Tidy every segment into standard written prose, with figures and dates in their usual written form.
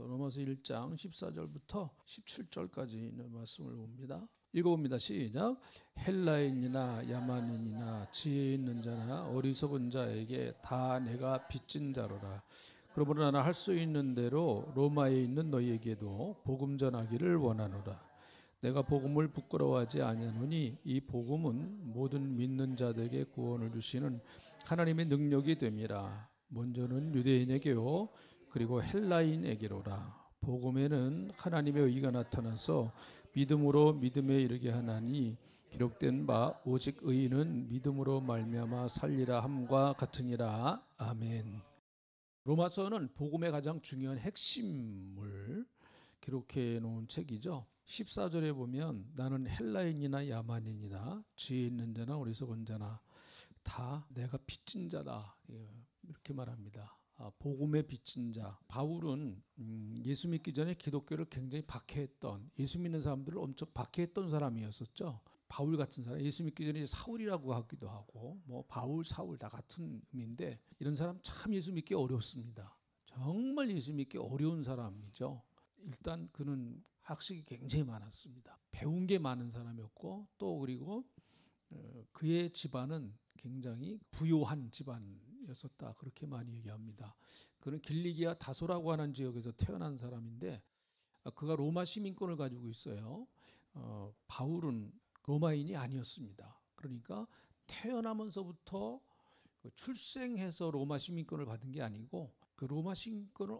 로마서 1장 14절부터 17절까지 있는 말씀을 봅니다. 읽어봅니다. 시작. 헬라인이나 야만인이나 지혜 있는 자나 어리석은 자에게 다 내가 빚진 자로라. 그러므로 나는 할 수 있는 대로 로마에 있는 너희에게도 복음 전하기를 원하노라. 내가 복음을 부끄러워하지 아니하노니 이 복음은 모든 믿는 자들에게 구원을 주시는 하나님의 능력이 됨이라. 먼저는 유대인에게요 그리고 헬라인에게로라. 복음에는 하나님의 의가 나타나서 믿음으로 믿음에 이르게 하나니 기록된 바 오직 의인은 믿음으로 말미암아 살리라 함과 같으니라. 아멘. 로마서는 복음의 가장 중요한 핵심을 기록해 놓은 책이죠. 14절에 보면 나는 헬라인이나 야만인이나 지혜 있는 자나 어리석은 자나 다 내가 빚진 자다 이렇게 말합니다. 복음의 빚진 자. 바울은 예수 믿기 전에 기독교를 굉장히 박해했던, 예수 믿는 사람들을 엄청 박해했던 사람이었었죠. 바울 같은 사람, 예수 믿기 전에 사울이라고 하기도 하고 뭐 바울, 사울 다 같은 의미인데 이런 사람 참 예수 믿기 어렵습니다. 정말 예수 믿기 어려운 사람이죠. 일단 그는 학식이 굉장히 많았습니다. 배운 게 많은 사람이었고 또 그리고 그의 집안은 굉장히 부유한 집안이었었다. 그렇게 많이 얘기합니다. 그는 길리기아 다소라고 하는 지역에서 태어난 사람인데 그가 로마 시민권을 가지고 있어요. 바울은 로마인이 아니었습니다. 그러니까 태어나면서부터 출생해서 로마 시민권을 받은 게 아니고 그 로마 시민권을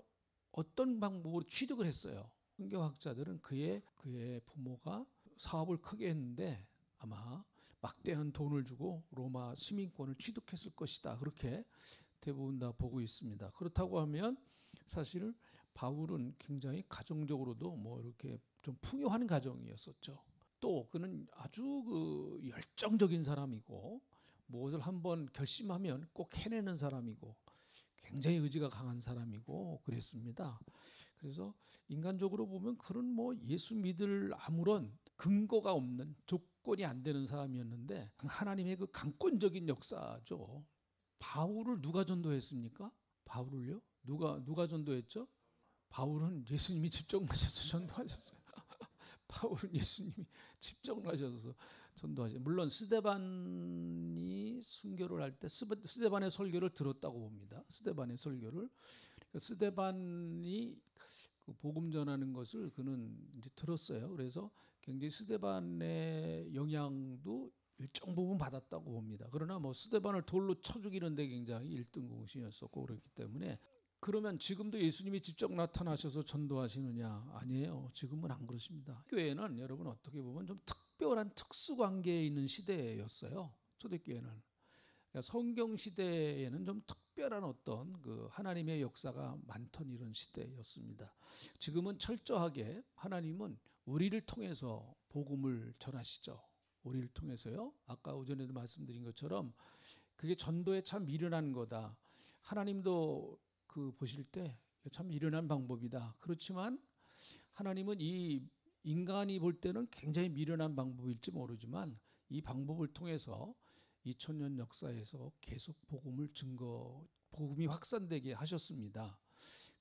어떤 방법으로 취득을 했어요. 성경학자들은 그의 부모가 사업을 크게 했는데 아마 막대한 돈을 주고 로마 시민권을 취득했을 것이다. 그렇게 대부분 다 보고 있습니다. 그렇다고 하면 사실 바울은 굉장히 가정적으로도 뭐 이렇게 좀 풍요한 가정이었었죠. 또 그는 아주 열정적인 사람이고 무엇을 한번 결심하면 꼭 해내는 사람이고 굉장히 의지가 강한 사람이고 그랬습니다. 그래서 인간적으로 보면 그런 뭐 예수 믿을 아무런 근거가 없는 조건이 안 되는 사람이었는데 하나님의 그 강권적인 역사죠. 바울을 누가 전도했습니까? 바울을요? 누가 전도했죠? 바울은 예수님이 직접 나셔서 전도하셨어요. 바울은 예수님이 직접 나셔서 전도하셨어요. 물론 스데반이 순교를 할 때 스데반의 설교를 들었다고 봅니다. 스데반의 설교를. 그러니까 스데반이 그 복음 전하는 것을 그는 이제 들었어요. 그래서 굉장히 스데반의 영향도 일정 부분 받았다고 봅니다. 그러나 뭐 스데반을 돌로 쳐 죽이는데 굉장히 1등 공신이었었고 그렇기 때문에 그러면 지금도 예수님이 직접 나타나셔서 전도하시느냐? 아니에요. 지금은 안 그렇습니다. 교회는 여러분 어떻게 보면 좀 특별한 특수관계에 있는 시대였어요. 초대교회는. 그러니까 성경 시대에는 좀 특별한 어떤 그 하나님의 역사가 많던 이런 시대였습니다. 지금은 철저하게 하나님은 우리를 통해서 복음을 전하시죠. 우리를 통해서요. 아까 오전에도 말씀드린 것처럼 그게 전도에 참 미련한 거다. 하나님도 그 보실 때 참 미련한 방법이다. 그렇지만 하나님은 이 인간이 볼 때는 굉장히 미련한 방법일지 모르지만 이 방법을 통해서 2000년 역사에서 계속 복음이 확산되게 하셨습니다.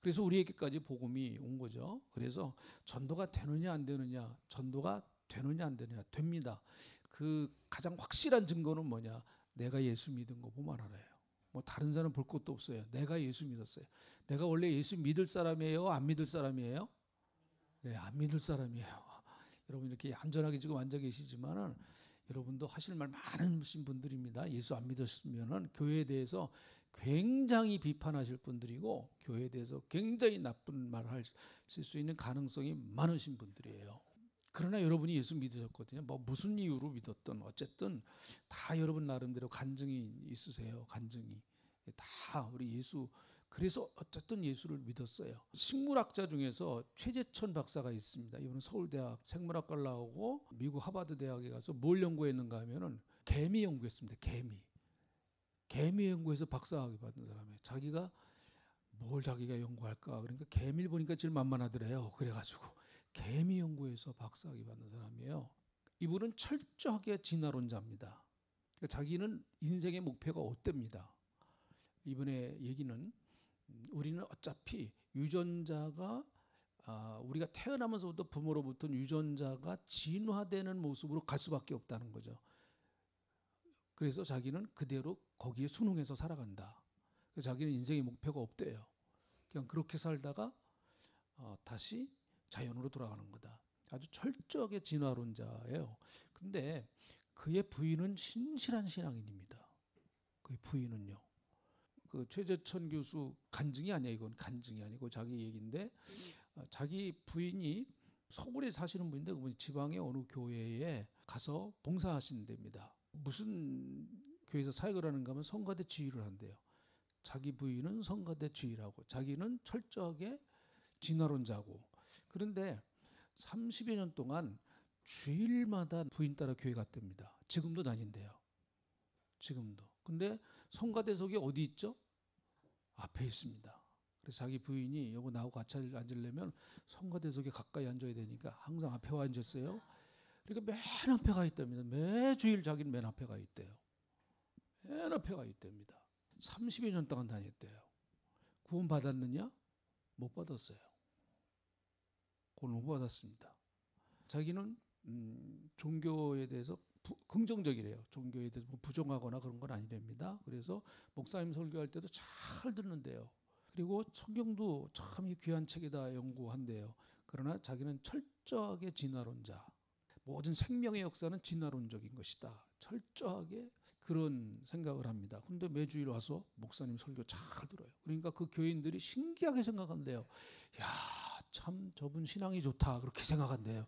그래서 우리에게까지 복음이 온 거죠. 그래서 전도가 되느냐 안 되느냐, 전도가 되느냐 안 되느냐, 됩니다. 그 가장 확실한 증거는 뭐냐? 내가 예수 믿은 거 보면 알아요. 뭐 다른 사람 볼 것도 없어요. 내가 예수 믿었어요. 내가 원래 예수 믿을 사람이에요? 안 믿을 사람이에요? 네, 안 믿을 사람이에요. 여러분 이렇게 얌전하게 지금 앉아 계시지만은 여러분도 하실 말 많으신 분들입니다. 예수 안 믿으시면은 교회에 대해서 굉장히 비판하실 분들이고 교회에 대해서 굉장히 나쁜 말을 하실 수 있는 가능성이 많으신 분들이에요. 그러나 여러분이 예수 믿으셨거든요. 뭐 무슨 이유로 믿었든 어쨌든 다 여러분 나름대로 간증이 있으세요. 간증이 다 우리 예수 그래서 어쨌든 예수를 믿었어요. 식물학자 중에서 최재천 박사가 있습니다. 이분은 서울대학 생물학과를 나오고 미국 하버드 대학에 가서 뭘 연구했는가 하면은 개미 연구했습니다. 개미 연구해서 박사학위 받은 사람이에요. 자기가 연구할까? 그러니까 개미를 보니까 제일 만만하더래요. 그래가지고 개미 연구에서 박사학위 받는 사람이에요. 이분은 철저하게 진화론자입니다. 그러니까 자기는 인생의 목표가 없답니다. 이분의 얘기는 우리는 어차피 유전자가 우리가 태어나면서부터 부모로부터 유전자가 진화되는 모습으로 갈 수밖에 없다는 거죠. 그래서 자기는 그대로 거기에 순응해서 살아간다. 그래서 자기는 인생의 목표가 없대요. 그냥 그렇게 살다가 다시 자연으로 돌아가는 거다. 아주 철저하게 진화론자예요. 근데 그의 부인은 신실한 신앙인입니다. 그의 부인은요. 그 최재천 교수 간증이 아니야. 이건 간증이 아니고 자기 얘기인데 자기 부인이 서울에 사시는 분인데 그분이 지방의 어느 교회에 가서 봉사하신답니다. 무슨 교회에서 사역을 하는가 하면 성가대 지휘를 한대요. 자기 부인은 성가대 지휘라고, 자기는 철저하게 진화론자고. 그런데 30여 년 동안 주일마다 부인 따라 교회 갔답니다. 지금도 다닌대요. 지금도. 근데 성가대석이 어디 있죠? 앞에 있습니다. 그래서 자기 부인이 여보 나하고 같이 앉으려면 성가대석에 가까이 앉아야 되니까 항상 앞에 와 앉았어요. 그러니까 맨 앞에 가 있답니다. 매주일 자기는 맨 앞에 가 있대요. 맨 앞에 가 있답니다. 30여 년 동안 다녔대요. 구원 받았느냐? 못 받았어요. 구원 못 받았습니다. 자기는 종교에 대해서 긍정적이래요. 종교에 대해서 뭐 부정하거나 그런 건 아니랍니다. 그래서 목사님 설교할 때도 잘 듣는데요. 그리고 성경도 참 귀한 책이다 연구한대요. 그러나 자기는 철저하게 진화론자. 모든 생명의 역사는 진화론적인 것이다. 철저하게 그런 생각을 합니다. 그런데 매주일 와서 목사님 설교 잘 들어요. 그러니까 그 교인들이 신기하게 생각한대요. 야, 참 저분 신앙이 좋다. 그렇게 생각한대요.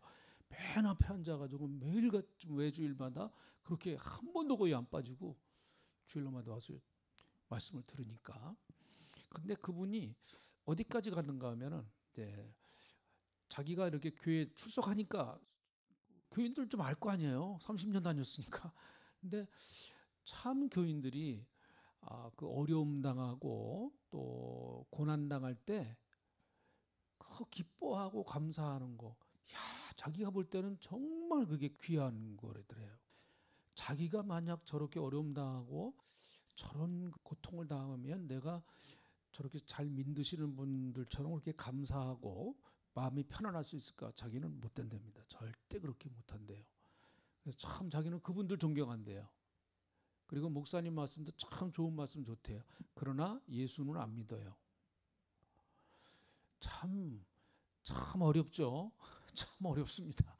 맨 앞에 앉아가지고 매일같이 매주일마다 그렇게 한 번도 거의 안 빠지고 주일마다 와서 말씀을 들으니까. 근데 그분이 어디까지 가는가 하면은 이제 자기가 이렇게 교회 출석하니까 교인들 좀 알 거 아니에요. 30년 다녔으니까. 근데 참 교인들이 그 어려움 당하고 또 고난 당할 때 그 기뻐하고 감사하는 거. 야, 자기가 볼 때는 정말 그게 귀한 거래더래요. 자기가 만약 저렇게 어려움 당하고 저런 고통을 당하면 내가 저렇게 잘 믿으시는 분들처럼 그렇게 감사하고 마음이 편안할 수 있을까? 자기는 못 된답니다. 절대 그렇게 못 한대요. 그래서 참 자기는 그분들 존경한대요. 그리고 목사님 말씀도 참 좋은 말씀 좋대요. 그러나 예수는 안 믿어요. 참 어렵죠. 참 어렵습니다.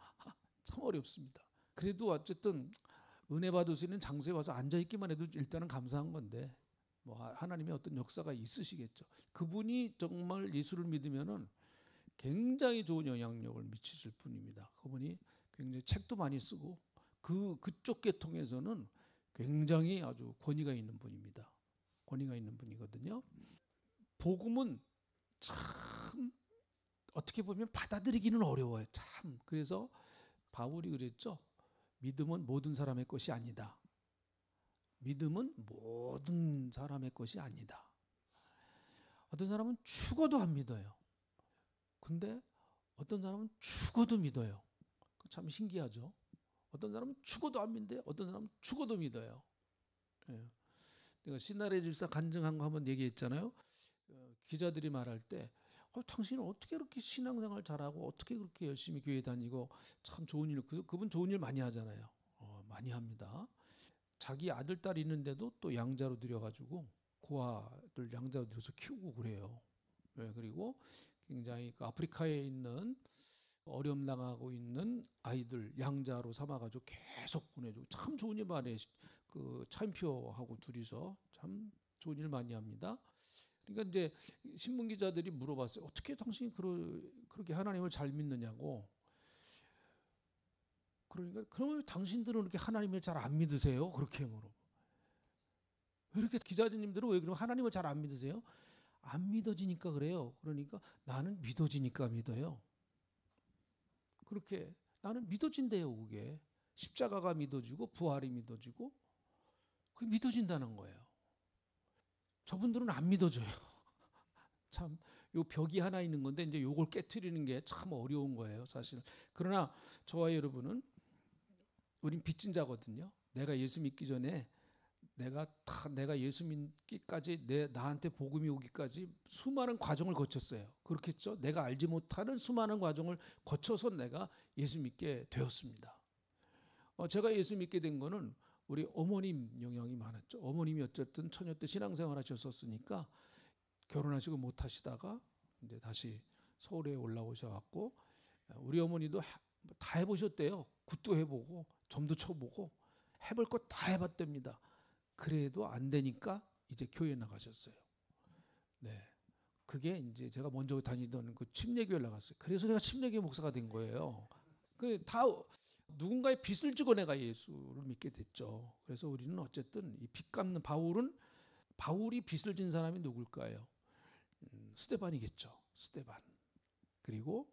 참 어렵습니다. 그래도 어쨌든 은혜 받을 수 있는 장소에 와서 앉아있기만 해도 일단은 감사한 건데 뭐 하나님의 어떤 역사가 있으시겠죠. 그분이 정말 예수를 믿으면은 굉장히 좋은 영향력을 미치실 분입니다. 그분이 굉장히 책도 많이 쓰고 그쪽 계통에서는 굉장히 아주 권위가 있는 분입니다. 권위가 있는 분이거든요. 복음은 참 어떻게 보면 받아들이기는 어려워요. 참. 그래서 바울이 그랬죠. 믿음은 모든 사람의 것이 아니다. 믿음은 모든 사람의 것이 아니다. 어떤 사람은 죽어도 안 믿어요. 근데 어떤 사람은 죽어도 믿어요. 참 신기하죠. 어떤 사람은 죽어도 안 믿는데 어떤 사람은 죽어도 믿어요. 예. 내가 신나래 집사 간증한 거 한번 얘기했잖아요. 기자들이 말할 때 당신은 어떻게 그렇게 신앙생활 잘하고 어떻게 그렇게 열심히 교회 다니고 참 좋은 일, 그분 좋은 일 많이 하잖아요. 많이 합니다. 자기 아들, 딸 있는데도 또 양자로 들여가지고 고아들 양자로 들여서 키우고 그래요. 네, 그리고 굉장히 그 아프리카에 있는 어려움 당하고 있는 아이들 양자로 삼아가지고 계속 보내주고 참 좋은 일 많이 해요. 그 차인표하고 둘이서 참 좋은 일 많이 합니다. 그러니까 이제 신문 기자들이 물어봤어요. 어떻게 당신이 그렇게 하나님을 잘 믿느냐고. 그러니까 그러면 당신들은 그렇게 하나님을 잘 안 믿으세요? 그렇게 물어. 왜 이렇게 기자님들은 왜 그럼 하나님을 잘 안 믿으세요? 안 믿어지니까 그래요. 그러니까 나는 믿어지니까 믿어요. 그렇게 나는 믿어진대요. 그게 십자가가 믿어지고 부활이 믿어지고 그게 믿어진다는 거예요. 저분들은 안 믿어져요. 참, 요 벽이 하나 있는 건데 이제 요걸 깨트리는 게 참 어려운 거예요, 사실. 그러나 저와 여러분은 우린 빚진 자거든요. 내가 예수 믿기 전에 내가 예수 믿기까지 나한테 복음이 오기까지 수많은 과정을 거쳤어요. 그렇겠죠? 내가 알지 못하는 수많은 과정을 거쳐서 내가 예수 믿게 되었습니다. 제가 예수 믿게 된 거는 우리 어머님 영향이 많았죠. 어머님이 어쨌든 처녀 때 신앙생활 하셨었으니까 결혼하시고 못 하시다가 이제 다시 서울에 올라오셔갖고 우리 어머니도 다 해보셨대요. 굿도 해보고 점도 쳐보고 해볼 것 다 해봤답니다. 그래도 안 되니까 이제 교회 나가셨어요. 네, 그게 이제 제가 먼저 다니던 그 침례교회 나갔어요. 그래서 내가 침례교회 목사가 된 거예요. 그 다 누군가의 빚을 지고 내가 예수를 믿게 됐죠. 그래서 우리는 어쨌든 이 빚 갚는 바울이 빚을 진 사람이 누굴까요? 스데반이겠죠. 스데반. 그리고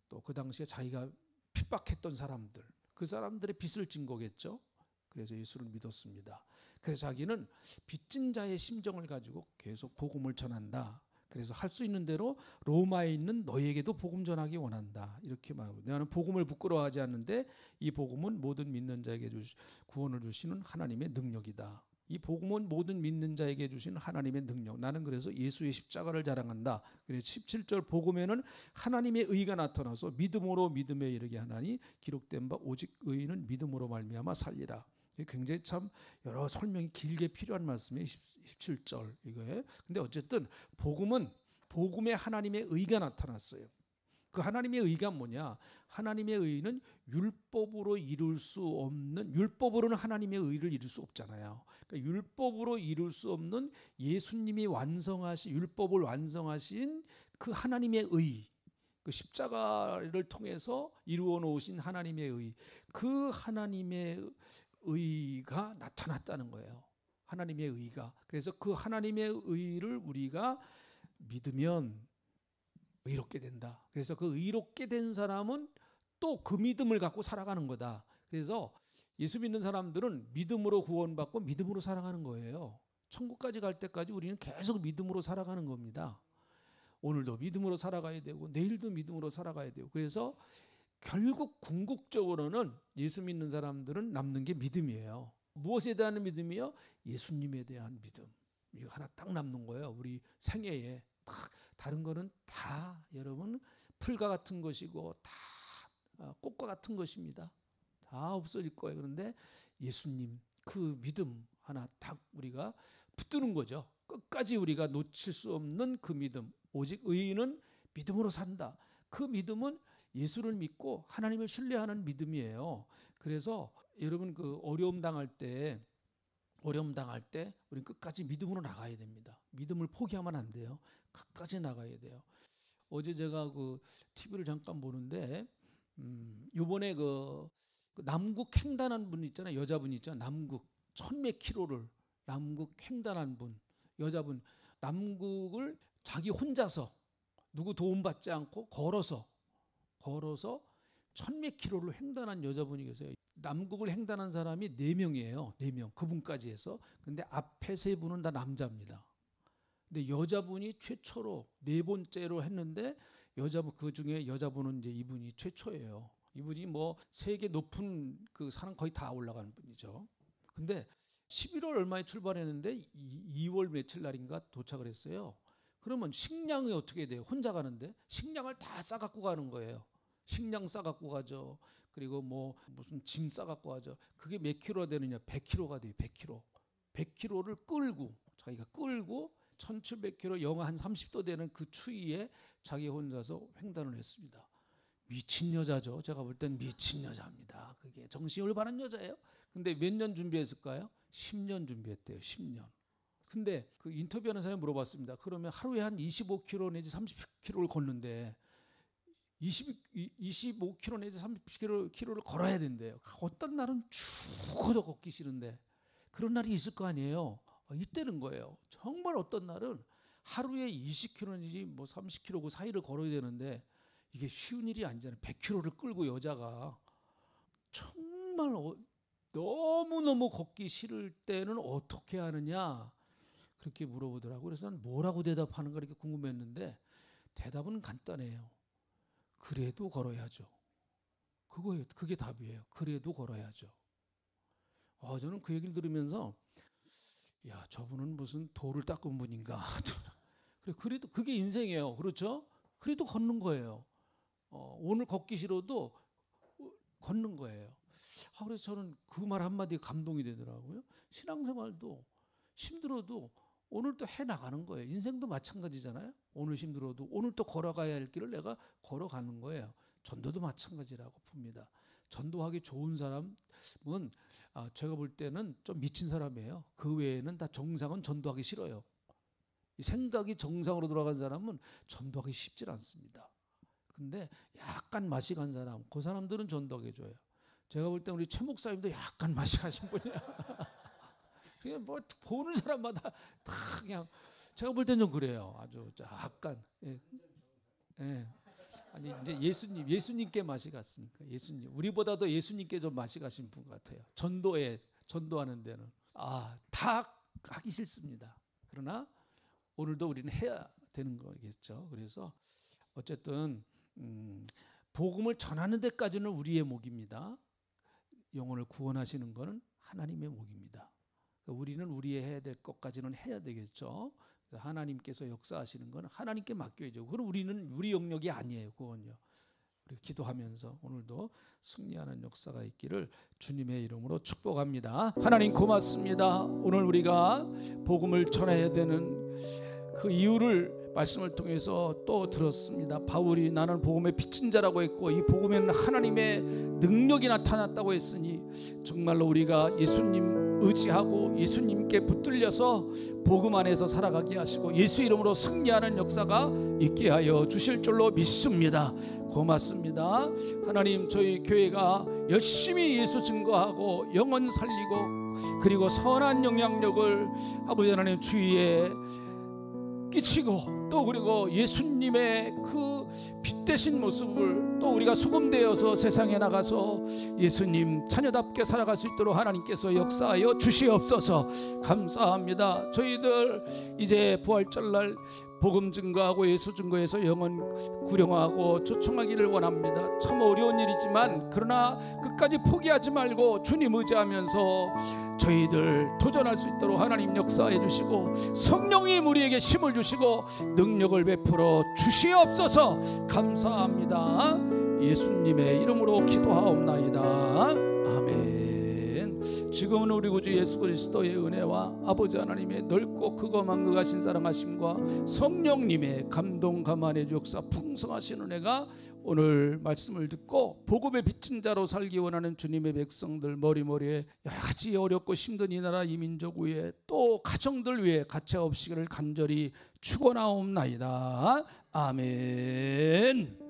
또 그 당시에 자기가 핍박했던 사람들, 그 사람들의 빚을 진 거겠죠. 그래서 예수를 믿었습니다. 그래서 자기는 빚진 자의 심정을 가지고 계속 복음을 전한다. 그래서 할 수 있는 대로 로마에 있는 너희에게도 복음 전하기 원한다. 이렇게 말하고, 나는 복음을 부끄러워하지 않는데 이 복음은 모든 믿는 자에게 구원을 주시는 하나님의 능력이다. 이 복음은 모든 믿는 자에게 주신 하나님의 능력. 나는 그래서 예수의 십자가를 자랑한다. 그래서 17절 복음에는 하나님의 의가 나타나서 믿음으로 믿음에 이르게 하나니 기록된 바 오직 의인은 믿음으로 말미암아 살리라. 굉장히 참 여러 설명이 길게 필요한 말씀이에요. 17절 이거에. 근데 어쨌든 복음에 하나님의 의가 나타났어요. 그 하나님의 의가 뭐냐? 하나님의 의는 율법으로 이룰 수 없는, 율법으로는 하나님의 의를 이룰 수 없잖아요. 그러니까 율법으로 이룰 수 없는 예수님이 율법을 완성하신 그 하나님의 의, 그 십자가를 통해서 이루어 놓으신 하나님의 의, 그 하나님의 의가 나타났다는 거예요. 하나님의 의가. 그래서 그 하나님의 의를 우리가 믿으면 의롭게 된다. 그래서 그 의롭게 된 사람은 또 그 믿음을 갖고 살아가는 거다. 그래서 예수 믿는 사람들은 믿음으로 구원받고 믿음으로 살아가는 거예요. 천국까지 갈 때까지 우리는 계속 믿음으로 살아가는 겁니다. 오늘도 믿음으로 살아가야 되고 내일도 믿음으로 살아가야 되고, 그래서 결국 궁극적으로는 예수 믿는 사람들은 남는 게 믿음이에요. 무엇에 대한 믿음이요? 예수님에 대한 믿음. 이거 하나 딱 남는 거예요. 우리 생애에. 다른 거는 다 여러분 풀과 같은 것이고 다 꽃과 같은 것입니다. 다 없어질 거예요. 그런데 예수님 그 믿음 하나 딱 우리가 붙드는 거죠. 끝까지 우리가 놓칠 수 없는 그 믿음. 오직 의인은 믿음으로 산다. 그 믿음은 예수를 믿고 하나님을 신뢰하는 믿음이에요. 그래서 여러분 그 어려움 당할 때 우리는 끝까지 믿음으로 나가야 됩니다. 믿음을 포기하면 안 돼요. 끝까지 나가야 돼요. 어제 제가 그 TV를 잠깐 보는데 요번에 그 남극 횡단한 분 있잖아요. 여자분 있잖아요. 남극 1000몇 킬로를 남극 횡단한 분, 여자분, 남극을 자기 혼자서 누구 도움받지 않고 걸어서 1000몇 킬로를 횡단한 여자분이 계세요. 남극을 횡단한 사람이 4명이에요. 4명. 그분까지 해서. 근데 앞에 3분은 다 남자입니다. 근데 여자분이 최초로 4번째로 했는데 그 중에 여자분은 이제 이분이 최초예요. 이분이 뭐 세계 높은 그 산은 거의 다 올라가는 분이죠. 근데 11월 얼마에 출발했는데 2월 며칠 날인가 도착을 했어요. 그러면 식량이 어떻게 돼요? 혼자 가는데 식량을 다 싸갖고 가는 거예요. 식량 싸갖고 가죠. 그리고 뭐 무슨 짐 싸갖고 가죠. 그게 몇 킬로가 되느냐? 100킬로가 돼요. 100킬로. 100킬로를 자기가 끌고 1700킬로 영하 한 30도 되는 그 추위에 자기 혼자서 횡단을 했습니다. 미친 여자죠. 제가 볼 땐 미친 여자입니다. 그게 정신이 올바른 여자예요. 근데 몇 년 준비했을까요? 10년 준비했대요. 10년. 근데 그 인터뷰하는 사람이 물어봤습니다. 그러면 하루에 한 25km 내지 30km를 걷는데 25km 내지 30km를 걸어야 된대요. 어떤 날은 죽어도 걷기 싫은데 그런 날이 있을 거 아니에요. 이때는 거예요. 정말 어떤 날은 하루에 20km 내지 뭐 30km 그 사이를 걸어야 되는데 이게 쉬운 일이 아니잖아요. 100km를 끌고 여자가. 정말 너무너무 걷기 싫을 때는 어떻게 하느냐 그렇게 물어보더라고요. 그래서 난 뭐라고 대답하는가 이렇게 궁금했는데 대답은 간단해요. 그래도 걸어야죠. 그거예요. 그게 답이에요. 그래도 걸어야죠. 저는 그 얘기를 들으면서 야, 저분은 무슨 돌을 닦은 분인가. 그래도 그게 인생이에요. 그렇죠? 그래도 걷는 거예요. 오늘 걷기 싫어도 걷는 거예요. 그래서 저는 그 말 한마디에 감동이 되더라고요. 신앙생활도 힘들어도 오늘 또 해나가는 거예요. 인생도 마찬가지잖아요. 오늘 힘들어도 오늘 또 걸어가야 할 길을 내가 걸어가는 거예요. 전도도 마찬가지라고 봅니다. 전도하기 좋은 사람은 제가 볼 때는 좀 미친 사람이에요. 그 외에는 다 정상은 전도하기 싫어요. 이 생각이 정상으로 돌아간 사람은 전도하기 쉽지 않습니다. 근데 약간 맛이 간 사람, 그 사람들은 전도하기 좋아요. 제가 볼 때 우리 최 목사님도 약간 맛이 가신 분이야. 그냥 뭐 보는 사람마다 다 그냥 제가 볼 땐 좀 그래요. 아주 약간. 예. 예. 아니 이제 예수님께 맛이 갔으니까 예수님 우리보다도 예수님께 좀 맛이 가신 분 같아요. 전도하는 데는 다 하기 싫습니다. 그러나 오늘도 우리는 해야 되는 거겠죠. 그래서 어쨌든 복음을 전하는 데까지는 우리의 몫입니다. 영혼을 구원하시는 것은 하나님의 몫입니다. 우리는 우리의 해야 될 것까지는 해야 되겠죠. 하나님께서 역사하시는 건 하나님께 맡겨야죠. 그건 우리 영역이 아니에요. 그건요. 우리 기도하면서 오늘도 승리하는 역사가 있기를 주님의 이름으로 축복합니다. 하나님 고맙습니다. 오늘 우리가 복음을 전해야 되는 그 이유를 말씀을 통해서 또 들었습니다. 바울이 나는 복음의 빚진 자라고 했고 이 복음에는 하나님의 능력이 나타났다고 했으니 정말로 우리가 예수님 의지하고 예수님께 붙들려서 복음 안에서 살아가게 하시고 예수 이름으로 승리하는 역사가 있게 하여 주실 줄로 믿습니다. 고맙습니다. 하나님 저희 교회가 열심히 예수 증거하고 영혼 살리고 그리고 선한 영향력을 아버지 하나님 주위에 끼치고 또 그리고 예수님의 그 빛되신 모습을 또 우리가 소금되어서 세상에 나가서 예수님 자녀답게 살아갈 수 있도록 하나님께서 역사하여 주시옵소서. 감사합니다. 저희들 이제 부활절날 복음 증거하고 예수 증거해서 영혼 구령하고 초청하기를 원합니다. 참 어려운 일이지만 그러나 끝까지 포기하지 말고 주님 의지하면서 저희들 도전할 수 있도록 하나님 역사해 주시고 성령님 우리에게 힘을 주시고 능력을 베풀어 주시옵소서. 감사합니다. 예수님의 이름으로 기도하옵나이다. 아멘. 지금은 우리 구주 예수 그리스도의 은혜와 아버지 하나님의 넓고 크고 만극하신 사랑하심과 성령님의 감동 감안의 역사 풍성하신 은혜가 오늘 말씀을 듣고 복음의 빚진 자로 살기 원하는 주님의 백성들 머리머리에 여러 가지 어렵고 힘든 이 나라 이 민족 위에 또 가정들 위에 가차 없이기를 간절히 축원하옵나이다. 아멘.